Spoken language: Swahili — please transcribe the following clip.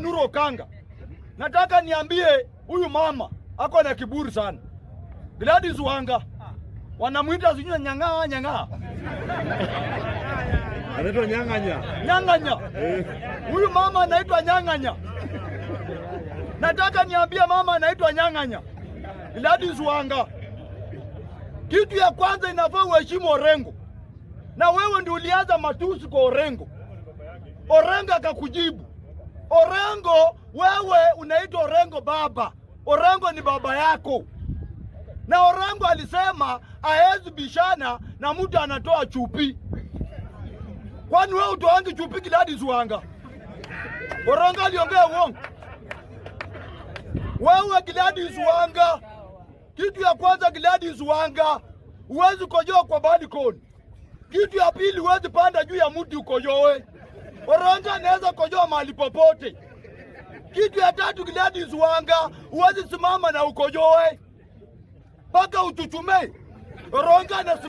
Nuru Okanga. Nataka niambie huyu mama ako na kiburi sana. Gladys Wanga wanamuita sijui nyang'aa. Anaitwa Nyang'anya. Huyu mama anaitwa Nyang'anya. Nataka niambie mama anaitwa Nyang'anya. Gladys Wanga. Kitu ya kwanza inafaa uheshimu Orengo. Na wewe ndio ulianza matusi kwa Orengo. Orengo akakujibu. Orengo, wewe unaitwa Orengo baba. Orengo ni baba yako. Na Orengo alisema haezi bishana na mtu anatoa chupi. Kwani wewe utoangi chupi Gladys Wanga? Orengo aliongea uongo. Wewe Gladys Wanga, kitu ya kwanza Gladys Wanga, huwezi kojoa kwa balcony. Kitu ya pili huwezi panda juu ya mti ukojoe. Orengo anaweza kojoa mahali popote. Kitu ya tatu Gladys Wanga, huwezi simama na ukojoe mpaka uchuchume. Orengo